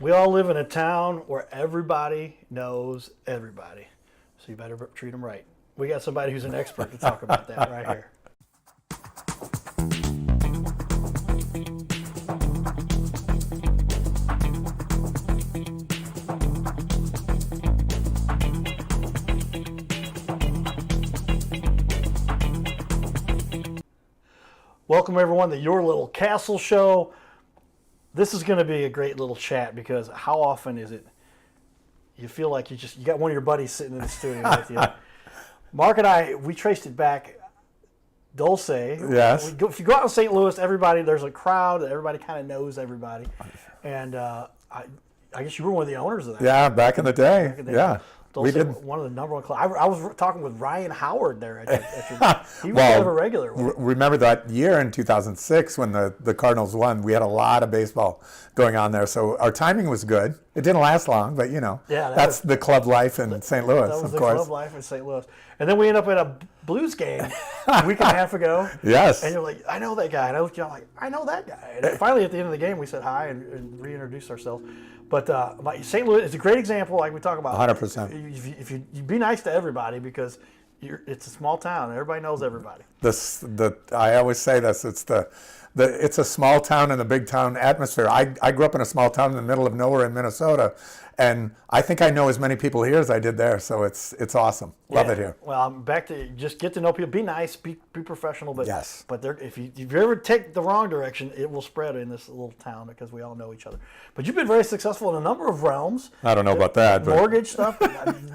We all live in a town where everybody knows everybody. So you better treat them right. We got somebody who's an expert to talk about that right here. Welcome everyone to Your Little Castle Show. This is going to be a great little chat because how often is it you feel like you got one of your buddies sitting in the studio with you. Mark and I, we traced it back. Dulce. Yes. If you go out in St. Louis, there's a crowd. Everybody kind of knows everybody. And I guess you were one of the owners of that. Yeah, back in the day. Yeah. Dulce, We did. One of the number one clubs. I was talking with Ryan Howard there. He was kind of a regular. Remember that year in 2006 when the Cardinals won? We had a lot of baseball going on there, so our timing was good. It didn't last long, but that's the club life in St. Louis, that was of the course. Club life in St. Louis. And then we end up at a Blues game a week and a half ago. Yes. And you're like, I know that guy. And I looked at you, I'm like, I know that guy. And finally, at the end of the game, we said hi and reintroduced ourselves. But St. Louis is a great example, like we talk about. 100%. If you be nice to everybody because it's a small town and everybody knows everybody. I always say this. It's a small town in a big town atmosphere. I grew up in a small town in the middle of nowhere in Minnesota, and I think I know as many people here as I did there. So it's awesome. Love it here. Well, I'm back to just get to know people. Be nice. Be professional. But yes. But if you ever take the wrong direction, it will spread in this little town because we all know each other. But you've been very successful in a number of realms. I don't know about that. Mortgage stuff,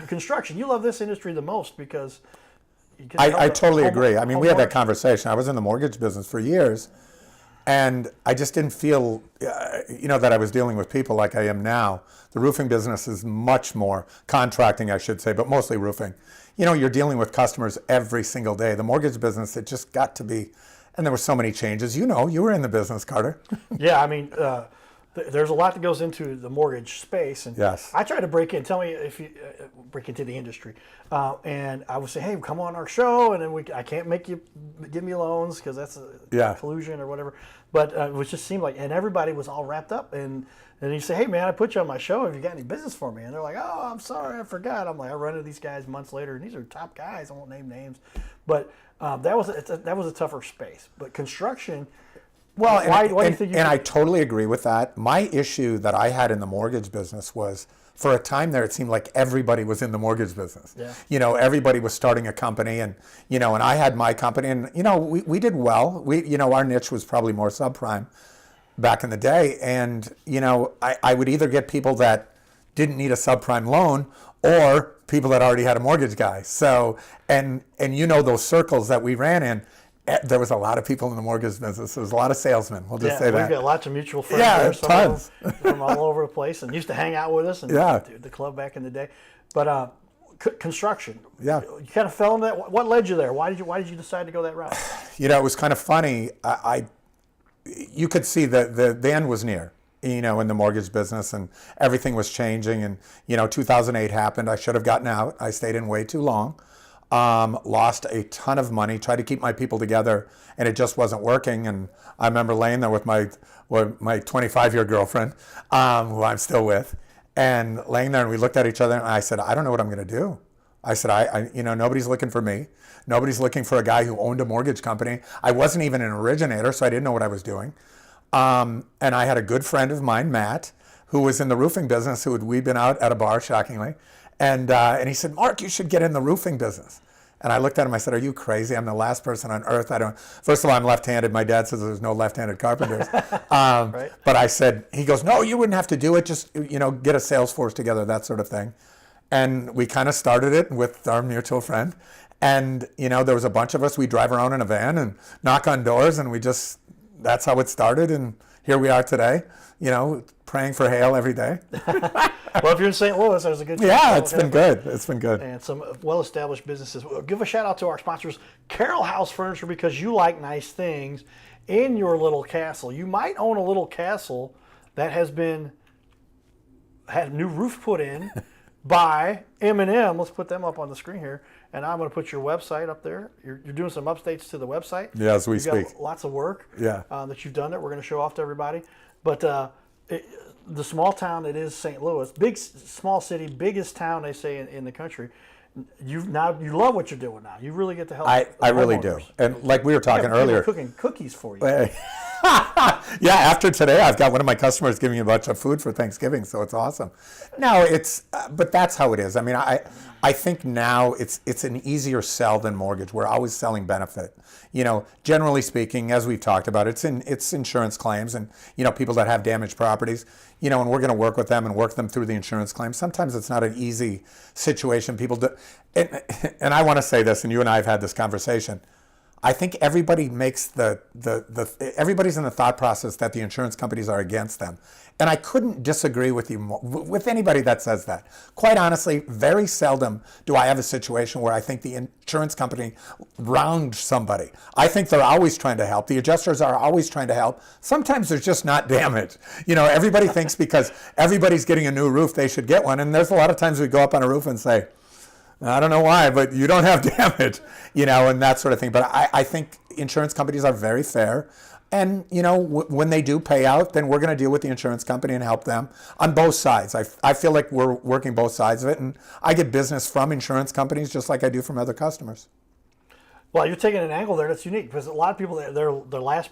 construction. You love this industry the most because. I totally agree. I mean, we had that conversation. I was in the mortgage business for years. And I just didn't feel, that I was dealing with people like I am now. The roofing business is much more contracting, I should say, but mostly roofing. You're dealing with customers every single day. The mortgage business, it just got to be, and there were so many changes. You were in the business, Carter. Yeah, I mean, there's a lot that goes into the mortgage space. And yes. I try to break in. Tell me if you break into the industry. And I would say, hey, come on our show. And then I can't make you give me loans because that's a collusion or whatever. But it just seemed like, and everybody was all wrapped up. And then you say, hey, man, I put you on my show. Have you got any business for me? And they're like, oh, I'm sorry, I forgot. I'm like, I run into these guys months later, and these are top guys. I won't name names. But that was a tougher space. But construction. Well, why do you think? And I totally agree with that. My issue that I had in the mortgage business was, for a time there, it seemed like everybody was in the mortgage business. Yeah. Everybody was starting a company, and and I had my company, and we did well. Our niche was probably more subprime back in the day, and I would either get people that didn't need a subprime loan or people that already had a mortgage guy. So and those circles that we ran in. There was a lot of people in the mortgage business. There was a lot of salesmen. We'll just say that. We've got lots of mutual friends. Yeah, tons. From all over the place and used to hang out with us and the club back in the day. But construction. Yeah. You kind of fell into that. What led you there? Why did you decide to go that route? It was kind of funny. You could see that the end was near. In the mortgage business, and everything was changing. And 2008 happened. I should have gotten out. I stayed in way too long. Lost a ton of money, tried to keep my people together, and it just wasn't working. And I remember laying there with my 25-year girlfriend, who I'm still with, and laying there, and we looked at each other, and I said, I don't know what I'm going to do. I said, I nobody's looking for me. Nobody's looking for a guy who owned a mortgage company. I wasn't even an originator, so I didn't know what I was doing. And I had a good friend of mine, Matt, who was in the roofing business, we'd been out at a bar, shockingly. And he said, Mark, you should get in the roofing business. And I looked at him, I said, are you crazy? I'm the last person on earth. First of all, I'm left-handed. My dad says there's no left-handed carpenters. Right. But I said, he goes, no, you wouldn't have to do it. Just, get a sales force together, that sort of thing. And we kind of started it with our mutual friend. And, there was a bunch of us. We drive around in a van and knock on doors, and that's how it started. And here we are today, praying for hail every day. Well, if you're in St. Louis, there's a good chance. Yeah, it's been good. It's been good. And some well-established businesses. Give a shout out to our sponsors, Carroll House Furniture, because you like nice things in your little castle. You might own a little castle that had a new roof put in by M&M. Let's put them up on the screen here. And I'm going to put your website up there. You're doing some updates to the website. Yeah, as we speak. Got lots of work that you've done that we're going to show off to everybody. But the small town that is St. Louis, big small city, biggest town they say in the country. You love what you're doing now. You really get to help. I really do. And like we were talking earlier, cooking cookies for you. Yeah, after today, I've got one of my customers giving me a bunch of food for Thanksgiving, so it's awesome. No, but that's how it is. I mean, I think now it's an easier sell than mortgage. We're always selling benefit. Generally speaking, as we've talked about, it's insurance claims and, people that have damaged properties, and we're going to work with them and work them through the insurance claims. Sometimes it's not an easy situation. People do, and I want to say this, and you and I have had this conversation. I think everybody makes everybody's in the thought process that the insurance companies are against them. And I couldn't disagree with you with anybody that says that. Quite honestly, very seldom do I have a situation where I think the insurance company wronged somebody. I think they're always trying to help. The adjusters are always trying to help. Sometimes there's just not damage. Everybody thinks because everybody's getting a new roof, they should get one. And there's a lot of times we go up on a roof and say, I don't know why, but you don't have damage, and that sort of thing. But I think insurance companies are very fair. And, when they do pay out, then we're going to deal with the insurance company and help them on both sides. I feel like we're working both sides of it. And I get business from insurance companies just like I do from other customers. Well, you're taking an angle there that's unique because a lot of people, their last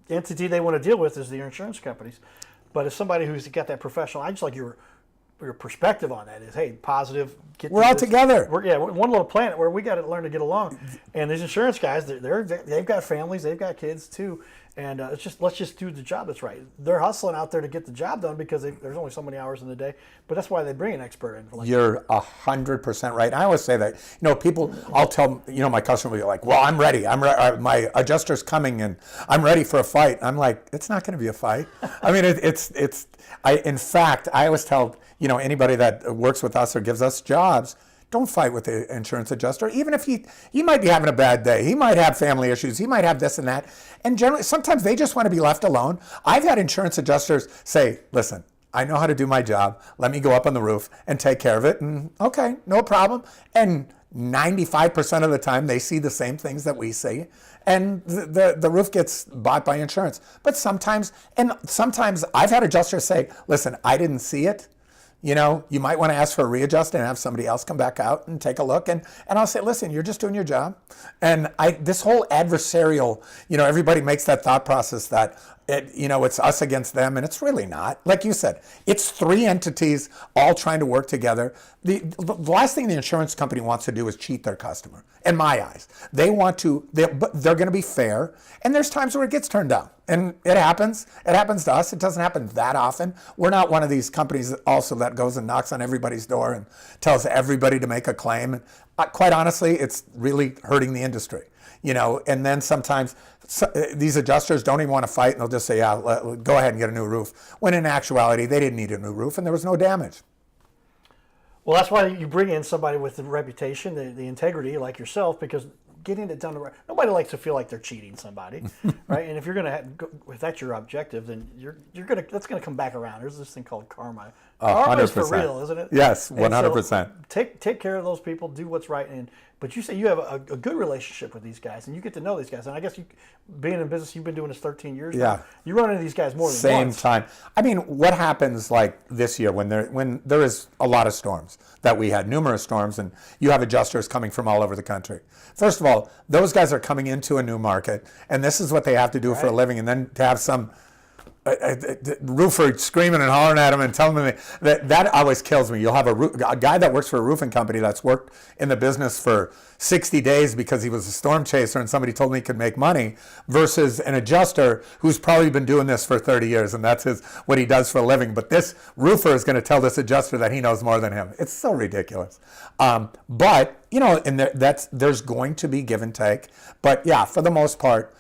entity they want to deal with is the insurance companies. But as somebody who's got that professional, I just like your perspective on that is, hey, positive. We're all together. We're one little planet where we got to learn to get along. And these insurance guys, they've got families, they've got kids too, and let's just do the job that's right. They're hustling out there to get the job done because there's only so many hours in the day. But that's why they bring an expert in. You're 100% right. I always say that. People, I'll tell my customer will be like, "Well, I'm ready. My adjuster's coming, and I'm ready for a fight." I'm like, "It's not going to be a fight." I mean, in fact, I always tell anybody that works with us or gives us jobs, don't fight with the insurance adjuster. Even if he might be having a bad day, he might have family issues, he might have this and that. And generally, sometimes they just want to be left alone. I've had insurance adjusters say, listen, I know how to do my job. Let me go up on the roof and take care of it. And okay, no problem. And 95% of the time, they see the same things that we see. And the roof gets bought by insurance. But sometimes I've had adjusters say, listen, I didn't see it. You might want to ask for a readjust and have somebody else come back out and take a look. And I'll say, listen, you're just doing your job. And this whole adversarial, everybody makes that thought process that, it's us against them. And it's really not. Like you said, it's three entities all trying to work together. The last thing the insurance company wants to do is cheat their customer, in my eyes. They're going to be fair. And there's times where it gets turned down. And it happens. It happens to us. It doesn't happen that often. We're not one of these companies that goes and knocks on everybody's door and tells everybody to make a claim. And quite honestly, it's really hurting the industry. And then sometimes these adjusters don't even want to fight, and they'll just say, yeah, go ahead and get a new roof. When in actuality, they didn't need a new roof and there was no damage. Well, that's why you bring in somebody with the reputation, the integrity like yourself, because getting it done the right. Nobody likes to feel like they're cheating somebody, right? And if you're gonna if that's your objective, then that's gonna come back around. There's this thing called karma. Karma is for real, isn't it? Yes, 100%. So take care of those people, do what's right, but you say you have a good relationship with these guys, and you get to know these guys. And I guess being in business, you've been doing this 13 years. Yeah. Now. You run into these guys more than once. Same time. I mean, what happens like this year when there is a lot of storms that we had, numerous storms, and you have adjusters coming from all over the country. First of all, those guys are coming into a new market, and this is what they have to do for a living, and then to have some roofer screaming and hollering at them and telling them that always kills me. You'll have a guy that works for a roofing company that's worked in the business for 60 days because he was a storm chaser and somebody told him he could make money, versus an adjuster who's probably been doing this for 30 years and that's what he does for a living. But this roofer is going to tell this adjuster that he knows more than him. It's so ridiculous. But and there's going to be give and take. But yeah, for the most part,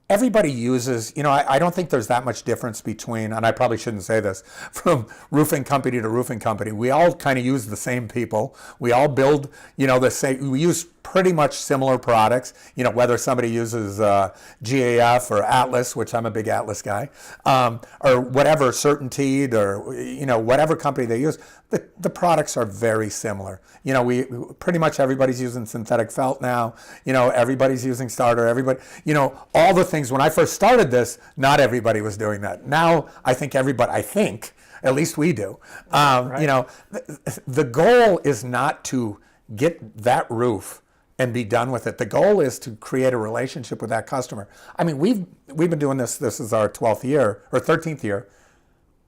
everybody uses, I don't think there's that much difference between, and I probably shouldn't say this, from roofing company to roofing company. We all kind of use the same people. We all build, the same, we use pretty much similar products, whether somebody uses GAF or Atlas, which I'm a big Atlas guy, or whatever, Certainteed, or, whatever company they use, the products are very similar. We pretty much everybody's using synthetic felt now, everybody's using starter, everybody, all the things. When I first started this, not everybody was doing that. Now, I think at least we do. Right. The goal is not to get that roof and be done with it. The goal is to create a relationship with that customer. I mean, we've been doing this. This is our 12th year or 13th year.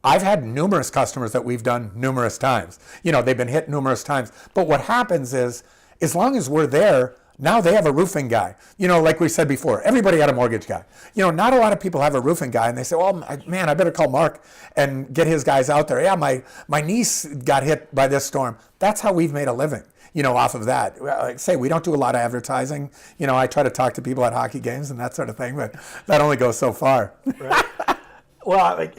I've had numerous customers that we've done numerous times. They've been hit numerous times. But what happens is, as long as we're there, now they have a roofing guy. Like we said before, everybody had a mortgage guy. Not a lot of people have a roofing guy, and they say, well, man, I better call Mark and get his guys out there. Yeah, my niece got hit by this storm. That's how we've made a living, off of that. Like I say, we don't do a lot of advertising. I try to talk to people at hockey games and that sort of thing, but that only goes so far. Right. Well,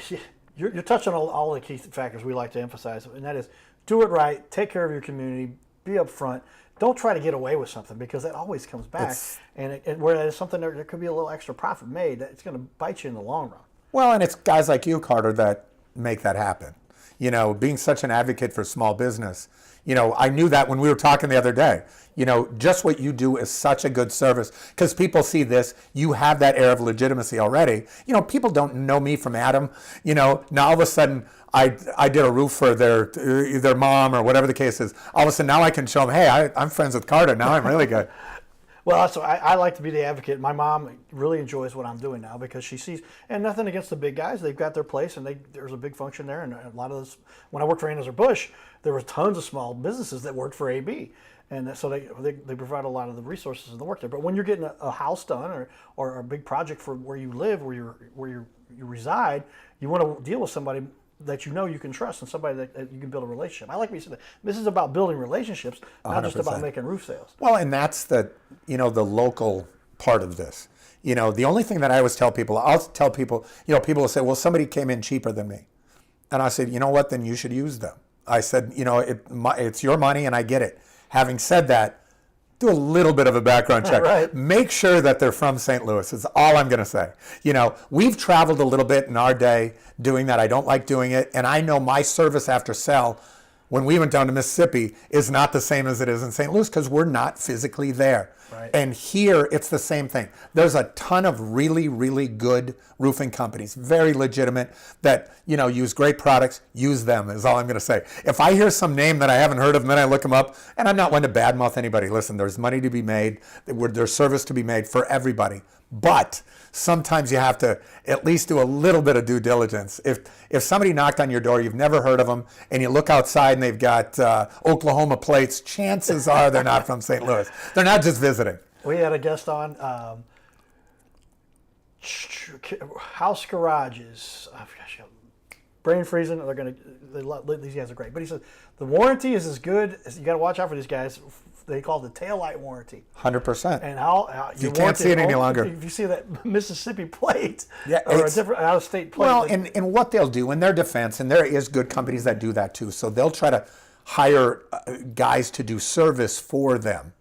you're touching on all the key factors we like to emphasize, and that is do it right, take care of your community, be upfront. Don't try to get away with something, because that always comes back. And where there's something there could be a little extra profit made, it's going to bite you in the long run. Well, and it's guys like you, Carter, that make that happen. Being such an advocate for small business, I knew that when we were talking the other day. Just what you do is such a good service, because people see this. You have that air of legitimacy already. People don't know me from Adam. Now all of a sudden I did a roof for their mom or whatever the case is. All of a sudden now I can show them, hey, I'm friends with Carter. Now I'm really good. Well, so I like to be the advocate. My mom really enjoys what I'm doing now, because she sees, and nothing against the big guys, they've got their place, and there's a big function there. And a lot of this, when I worked for Anheuser-Busch, there were tons of small businesses that worked for AB. And so they provide a lot of the resources and the work there. But when you're getting a house done or a big project for where you live, where you reside, you want to deal with somebody that you can trust, and somebody that you can build a relationship. I like what you said. This is about building relationships, not 100%. Just about making roof sales. Well, and that's the local part of this. The only thing that I always tell people, people will say, well, somebody came in cheaper than me. And I said, you know what, then you should use them. I said, it's your money and I get it. Having said that, do a little bit of a background check. Right. Make sure that they're from St. Louis is all I'm going to say. We've traveled a little bit in our day doing that. I don't like doing it. And I know my service after sell, when we went down to Mississippi, is not the same as it is in St. Louis, because we're not physically there. Right. And here, it's the same thing. There's a ton of really, really good roofing companies, very legitimate, that use great products. Use them is all I'm going to say. If I hear some name that I haven't heard of, and then I look them up, and I'm not one to badmouth anybody. Listen, there's money to be made. There's service to be made for everybody. But sometimes you have to at least do a little bit of due diligence. If somebody knocked on your door, you've never heard of them, and you look outside and they've got Oklahoma plates, chances are they're not from St. Louis. They're not just visiting. We had a guest on house garages. Brain freezing. These guys are great. But he said the warranty is as good as, you got to watch out for these guys. They call it the taillight warranty. 100%. And how you can't see it any longer. If you see that Mississippi plate, yeah, or a different out-of-state plate. Well, and what they'll do in their defense, and there is good companies that do that too. So they'll try to hire guys to do service for them.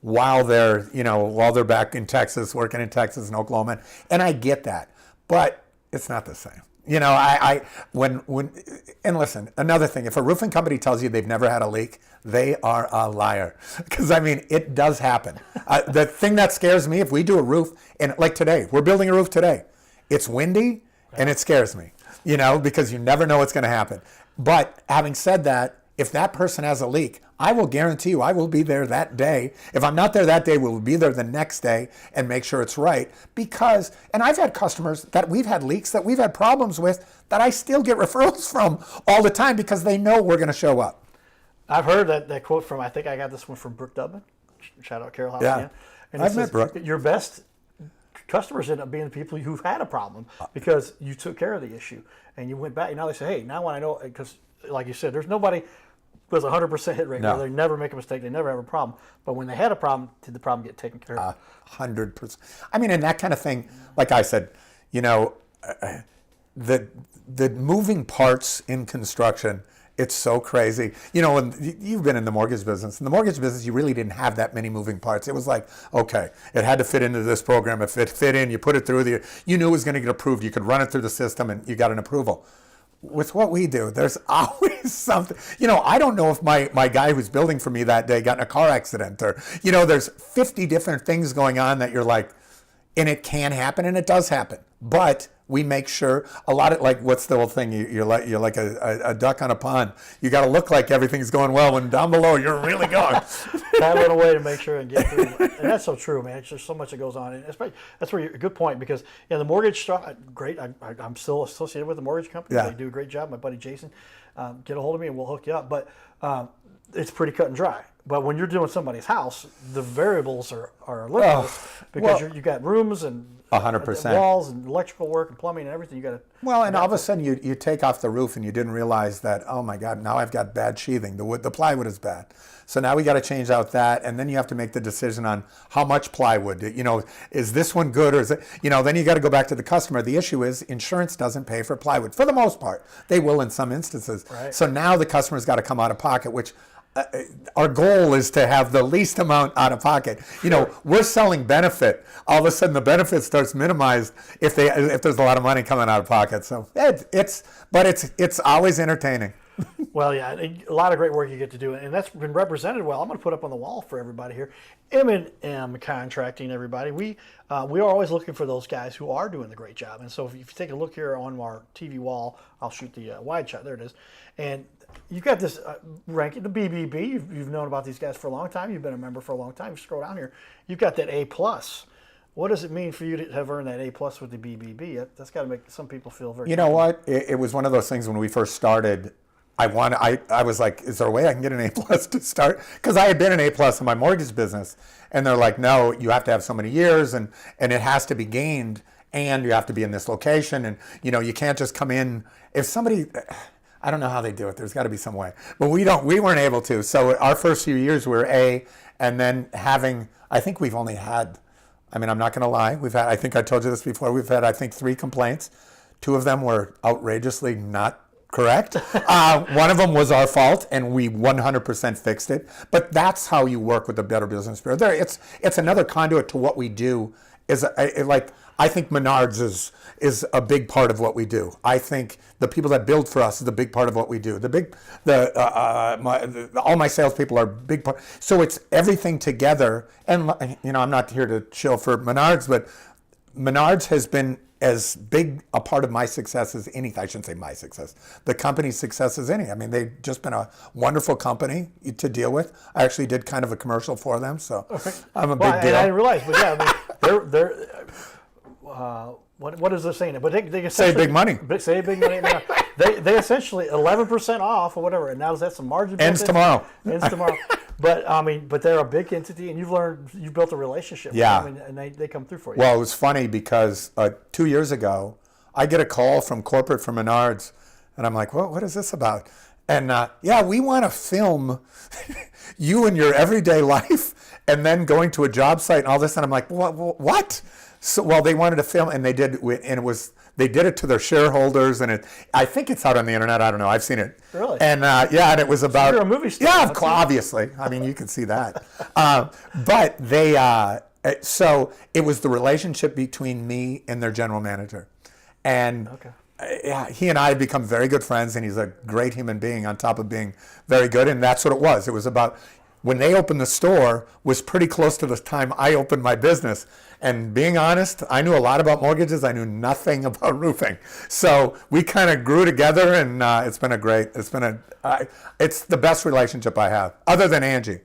While they're back in Texas, working in Texas and Oklahoma, and I get that, but it's not the same. And listen, another thing, if a roofing company tells you they've never had a leak, they are a liar. Because it does happen. The thing that scares me, if we do a roof, and like today, we're building a roof today, it's windy and it scares me, because you never know what's going to happen. But having said that, if that person has a leak, I will guarantee you I will be there that day. If I'm not there that day, we'll be there the next day and make sure it's right. Because, and I've had customers that we've had leaks, that we've had problems with, that I still get referrals from all the time, because they know we're going to show up. I've heard that quote from, I think I got this one from Brooke Dubman. Shout out Carol House yeah. again. And I've met Brooke. Your best customers end up being the people who've had a problem, because you took care of the issue and you went back. And now they say, hey, now when I know, because like you said, there's nobody with a 100% hit rate. No. They never make a mistake. They never have a problem. But when they had a problem, did the problem get taken care of? 100%. I mean, and that kind of thing, like I said, the moving parts in construction It's so crazy. You know, and you've been in the mortgage business. In the mortgage business, you really didn't have that many moving parts. It was like, okay, it had to fit into this program. If it fit in, you put it through. You knew it was going to get approved. You could run it through the system, and you got an approval. With what we do, there's always something. You know, I don't know if my guy who's building for me that day got in a car accident, or, you know, there's 50 different things going on that you're like, and it can happen, and it does happen. But we make sure a lot of, like, what's the old thing? You're like a duck on a pond. You got to look like everything's going well when down below you're really going. That little way to make sure and get through. And that's so true, man. It's just so much that goes on. And especially, that's where you're a good point, because the mortgage stuff, great. I'm still associated with the mortgage company. Yeah. They do a great job. My buddy Jason, get a hold of me and we'll hook you up. But it's pretty cut and dry. But when you're doing somebody's house, the variables are limitless, because you've got rooms and 100% walls and electrical work and plumbing and everything. You got to. Well, and all of a sudden you take off the roof and you didn't realize that, oh my God, now I've got bad sheathing. The plywood is bad. So now we got to change out that, and then you have to make the decision on how much plywood. You know, is this one good, or is it? You know, then you got to go back to the customer. The issue is insurance doesn't pay for plywood for the most part. They will in some instances. Right. So now the customer's got to come out of pocket, which. Our goal is to have the least amount out of pocket. You know, we're selling benefit. All of a sudden, the benefit starts minimized if there's a lot of money coming out of pocket. So it's always entertaining. Well, yeah, a lot of great work you get to do, and that's been represented well. I'm going to put up on the wall for everybody here. M&M Contracting, everybody. We are always looking for those guys who are doing the great job. And so if you take a look here on our TV wall, I'll shoot the wide shot. There it is. And you've got this ranking, the BBB. You've known about these guys for a long time. You've been a member for a long time. You scroll down here, you've got that A+. What does it mean for you to have earned that A+ with the BBB? That's got to make some people feel very. You know what? It was one of those things when we first started. I was like, is there a way I can get an A+ to start? Because I had been an A+ in my mortgage business, and they're like, no, you have to have so many years, and it has to be gained, and you have to be in this location, and you know, you can't just come in. If somebody, I don't know how they do it. There's got to be some way, but we weren't able to. So our first few years we were A, and then I think we've only had, I mean, I'm not going to lie, I think I told you this before, we've had, I think, 3 complaints. 2 of them were outrageously not correct. One of them was our fault, and we 100% fixed it. But that's how you work with the Better Business Bureau. It's another conduit to what we do. I think Menards is a big part of what we do. I think the people that build for us is a big part of what we do. All my salespeople are a big part. So it's everything together. And you know, I'm not here to chill for Menards, but Menards has been as big a part of my success as any. I shouldn't say my success. The company's success as any. I mean, they've just been a wonderful company to deal with. I actually did kind of a commercial for them, so I'm a big deal. And I didn't realize, but yeah, I mean, they're what is this saying? But they save big money. Save big money. They essentially 11% off or whatever, and now that's some margin. Ends tomorrow. But I mean, they're a big entity, and you've built a relationship. Yeah. With them, and they come through for you. Well, it was funny because 2 years ago, I get a call from corporate from Menards, and I'm like, what is this about? And we want to film you in your everyday life, and then going to a job site and all this. And I'm like, what? So, well, they wanted to film, and they did, and they did it to their sharebholders, and I think it's out on the internet. I don't know. I've seen it. Really? And and it was about. So you're a movie star. Yeah, obviously. I mean, you can see that. But they, so it was the relationship between me and their general manager, and. Okay. He and I had become very good friends, and he's a great human being on top of being very good, and that's what it was. It was about when they opened the store was pretty close to the time I opened my business. And being honest, I knew a lot about mortgages. I knew nothing about roofing. So we kind of grew together, and it's the best relationship I have, other than Angie.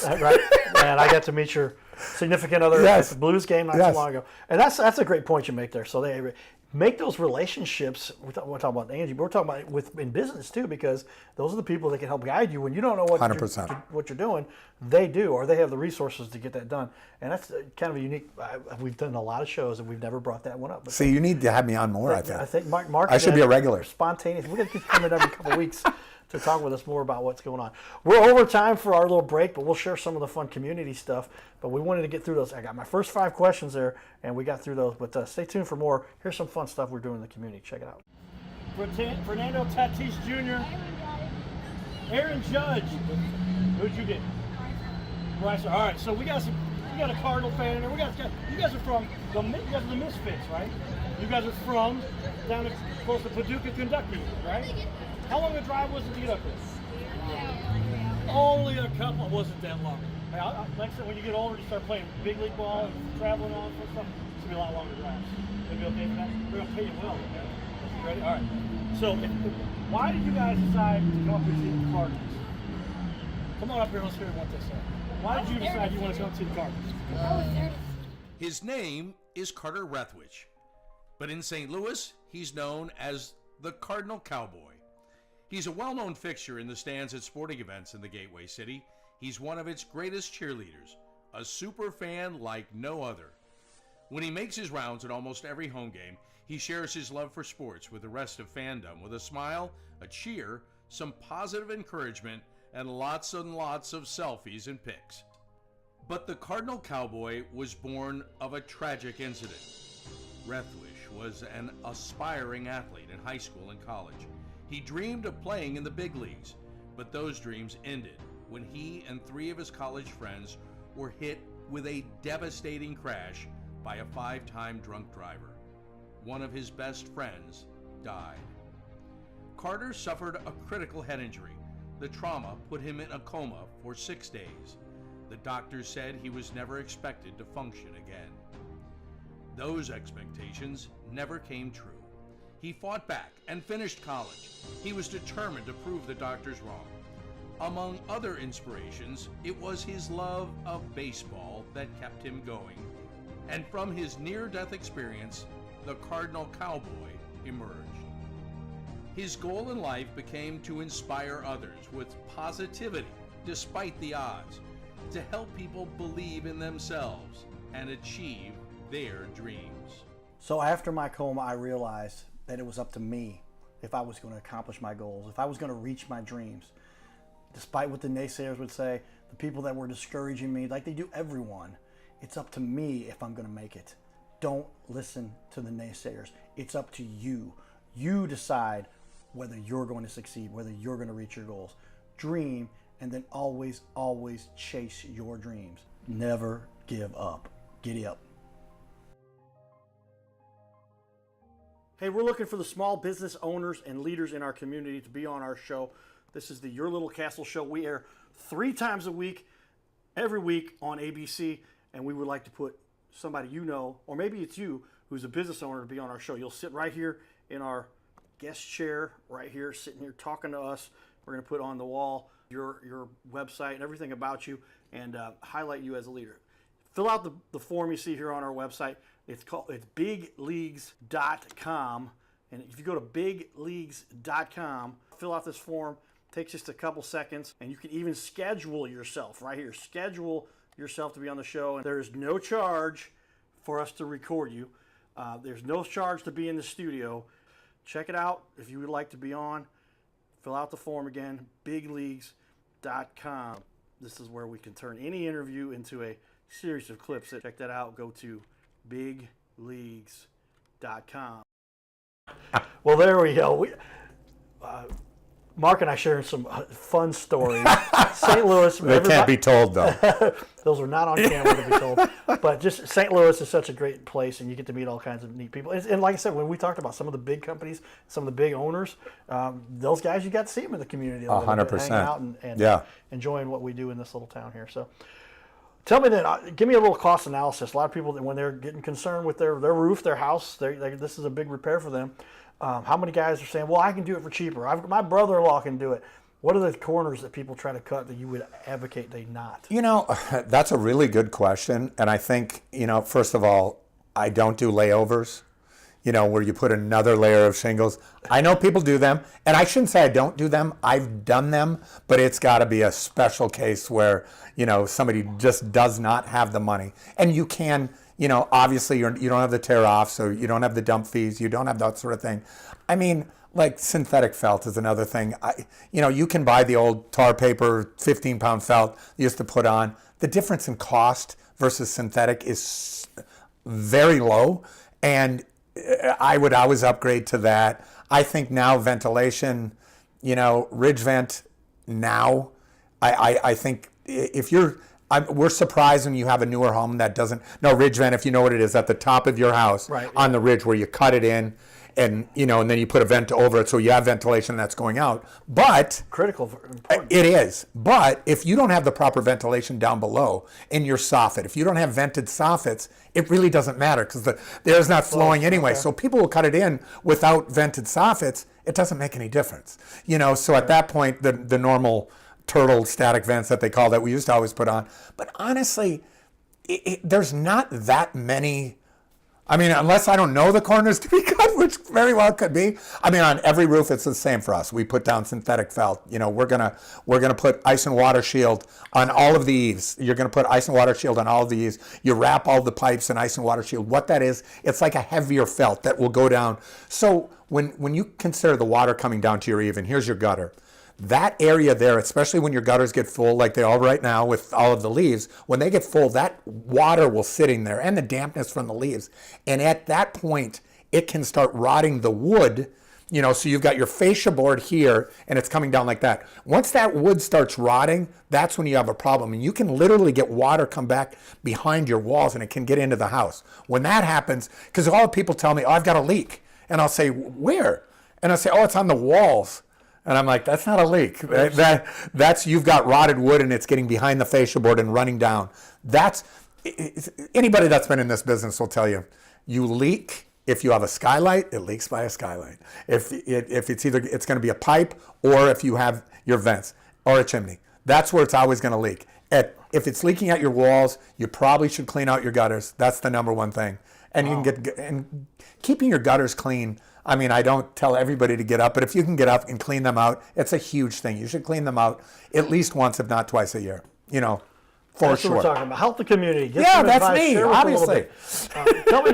Right, and I got to meet your significant other at the Blues game not too long ago. And that's a great point you make there. So they make those relationships. We're talking about Angie, but we're talking about in business too, because those are the people that can help guide you when you don't know what you're doing. They do, or they have the resources to get that done. And that's kind of a unique. We've done a lot of shows, and we've never brought that one up. But see, you need to have me on more. I think Mark. I should be a regular. Spontaneous. We're going to keep coming every couple of weeks to talk with us more about what's going on. We're over time for our little break, but we'll share some of the fun community stuff. But we wanted to get through those. I got my first 5 questions there, and we got through those. But stay tuned for more. Here's some fun stuff we're doing in the community. Check it out. Fernando Tatis Jr. Aaron Judge. Who'd you get? Bryce. All right, so we got a Cardinal fan in there. You guys are from the Misfits, right? You guys are from down close to Paducah, Kentucky, right? How long a drive was it to get up here? Only a couple. It wasn't that long. Hey, like I said, when you get older, you start playing big league ball and traveling on and stuff. It's gonna be a lot longer drives. Gonna be okay for that? We're gonna pay you well. Okay? You ready? All right. So, why did you guys decide to come up here to see the Cardinals? Come on up here. Let's hear what they say. Why did you decide you want to come see the Cardinals? His name is Carter Rethwich, but in St. Louis, he's known as the Cardinal Cowboy. He's a well-known fixture in the stands at sporting events in the Gateway City. He's one of its greatest cheerleaders, a super fan like no other. When he makes his rounds at almost every home game, he shares his love for sports with the rest of fandom with a smile, a cheer, some positive encouragement, and lots and lots of selfies and pics. But the Cardinal Cowboy was born of a tragic incident. Rethwich was an aspiring athlete in high school and college. He dreamed of playing in the big leagues, but those dreams ended when he and 3 of his college friends were hit with a devastating crash by a 5-time drunk driver. One of his best friends died. Carter suffered a critical head injury. The trauma put him in a coma for 6 days. The doctors said he was never expected to function again. Those expectations never came true. He fought back and finished college. He was determined to prove the doctors wrong. Among other inspirations, it was his love of baseball that kept him going. And from his near-death experience, the Cardinal Cowboy emerged. His goal in life became to inspire others with positivity despite the odds, to help people believe in themselves and achieve their dreams. So after my coma, I realized that it was up to me if I was going to accomplish my goals, if I was going to reach my dreams. Despite what the naysayers would say, the people that were discouraging me, like they do everyone, it's up to me if I'm going to make it. Don't listen to the naysayers. It's up to you. You decide whether you're going to succeed, whether you're going to reach your goals. Dream, and then always, always chase your dreams. Never give up. Giddy up. Hey, we're looking for the small business owners and leaders in our community to be on our show. This is the Your Little Castle show. We air 3 times a week, every week on ABC, and we would like to put somebody you know, or maybe it's you, who's a business owner, to be on our show. You'll sit right here in our guest chair, right here, sitting here talking to us. We're going to put on the wall your website and everything about you, and highlight you as a leader. Fill out the form you see here on our website. It's bigleagues.com, and if you go to bigleagues.com, fill out this form. It takes just a couple seconds, and you can even schedule yourself right here. Schedule yourself to be on the show, and there's no charge for us to record you. There's no charge to be in the studio. Check it out if you would like to be on. Fill out the form again, bigleagues.com. This is where we can turn any interview into a series of clips. Check that out. Go to bigleagues.com. Well, there we go. Mark and I sharing some fun stories. St. Louis. They can't be told, though. Those are not on camera to be told. But just St. Louis is such a great place, and you get to meet all kinds of neat people. And like I said, when we talked about some of the big companies, some of the big owners, those guys, you got to see them in the community. 100%. Hanging out and enjoying what we do in this little town here. So tell me then, give me a little cost analysis. A lot of people, when they're getting concerned with their roof, their house, this is a big repair for them. How many guys are saying, well, I can do it for cheaper. My brother-in-law can do it. What are the corners that people try to cut that you would advocate they not? You know, that's a really good question. And I think, first of all, I don't do layovers, where you put another layer of shingles. I know people do them. And I shouldn't say I don't do them. I've done them. But it's got to be a special case where, somebody just does not have the money. And you can... obviously you don't have the tear off, so you don't have the dump fees, you don't have that sort of thing. I mean, like synthetic felt is another thing. You can buy the old tar paper 15-pound felt you used to put on. The difference in cost versus synthetic is very low, and I would always upgrade to that. I think now ventilation, ridge vent, now. I think if we're surprised when you have a newer home that doesn't. No, ridge vent, if you know what it is, at the top of your house, right, on the ridge where you cut it in, and and then you put a vent over it so you have ventilation that's going out. But critical, important. It is. But if you don't have the proper ventilation down below in your soffit, if you don't have vented soffits, it really doesn't matter because the air's not flowing anyway. Okay. So people will cut it in without vented soffits. It doesn't make any difference. So at that point, the normal turtle static vents that they call that we used to always put on. But honestly, there's not that many. I mean, unless I don't know the corners to be cut, which very well could be. I mean, on every roof, it's the same for us. We put down synthetic felt. We're gonna put ice and water shield on all of the eaves. You're gonna put ice and water shield on all of the eaves. You wrap all the pipes in ice and water shield. What that is, it's like a heavier felt that will go down. So when you consider the water coming down to your eave, and here's your gutter. That area there, especially when your gutters get full, like they are right now with all of the leaves, when they get full, that water will sit in there and the dampness from the leaves. And at that point, it can start rotting the wood, so you've got your fascia board here and it's coming down like that. Once that wood starts rotting, that's when you have a problem. And you can literally get water come back behind your walls and it can get into the house. When that happens, because all the people tell me, oh, I've got a leak. And I'll say, where? And I'll say, oh, it's on the walls. And I'm like, that's not a leak. That's you've got rotted wood and it's getting behind the fascia board and running down. Anybody that's been in this business will tell you, you leak if you have a skylight, it leaks by a skylight. If it's either it's going to be a pipe or if you have your vents or a chimney, that's where it's always going to leak. If it's leaking at your walls, you probably should clean out your gutters. That's the number one thing. And you can and keeping your gutters clean. I mean, I don't tell everybody to get up, but if you can get up and clean them out, it's a huge thing. You should clean them out at least once, if not twice a year, for that's sure. That's what we're talking about. Help the community. Get yeah, some that's advice, me, obviously. Tell me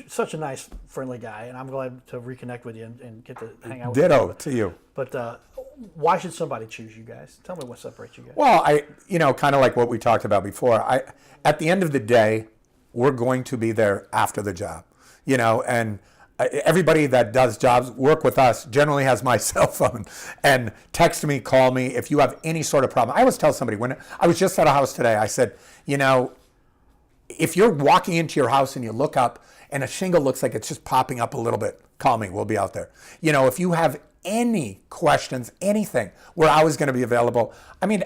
such a nice, friendly guy, and I'm glad to reconnect with you and get to hang out with you. Ditto to you. But why should somebody choose you guys? Tell me what separates you guys. Well, kind of like what we talked about before, at the end of the day, we're going to be there after the job. And everybody that does jobs, work with us, generally has my cell phone and text me, call me if you have any sort of problem. I always tell somebody, when I was just at a house today, I said, if you're walking into your house and you look up and a shingle looks like it's just popping up a little bit, call me, we'll be out there. If you have any questions, anything, we're always going to be available. I mean,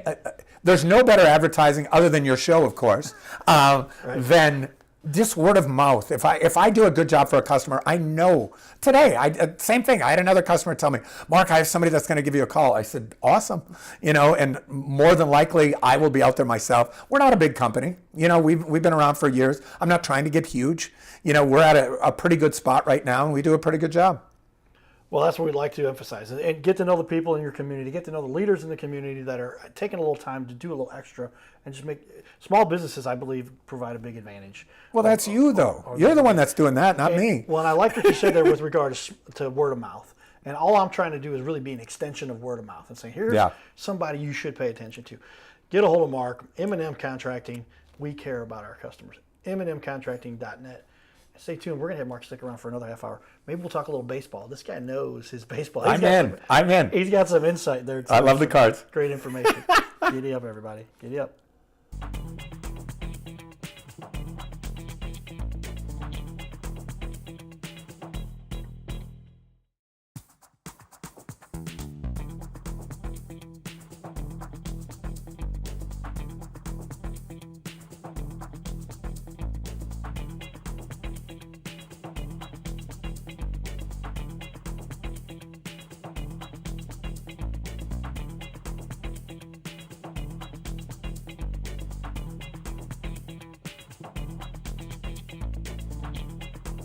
there's no better advertising other than your show, of course, than just word of mouth. If I do a good job for a customer, I know. Today, same thing. I had another customer tell me, Mark, I have somebody that's going to give you a call. I said, awesome. And more than likely, I will be out there myself. We're not a big company. We've been around for years. I'm not trying to get huge. We're at a pretty good spot right now, and we do a pretty good job. Well, that's what we'd like to emphasize. And get to know the people in your community, get to know the leaders in the community that are taking a little time to do a little extra and just make small businesses, I believe, provide a big advantage. Well, that's you, though. You're the one that's doing that, not me. Well, and I like what you said there with regard to word of mouth. And all I'm trying to do is really be an extension of word of mouth and say, here's somebody you should pay attention to. Get a hold of Mark, M&M Contracting. We care about our customers. MNMcontracting.net. Stay tuned. We're going to have Mark stick around for another half hour. Maybe we'll talk a little baseball. This guy knows his baseball. I'm in. I'm in. He's got some insight there, too. I love the cards. Great information. Giddy up, everybody. Giddy up.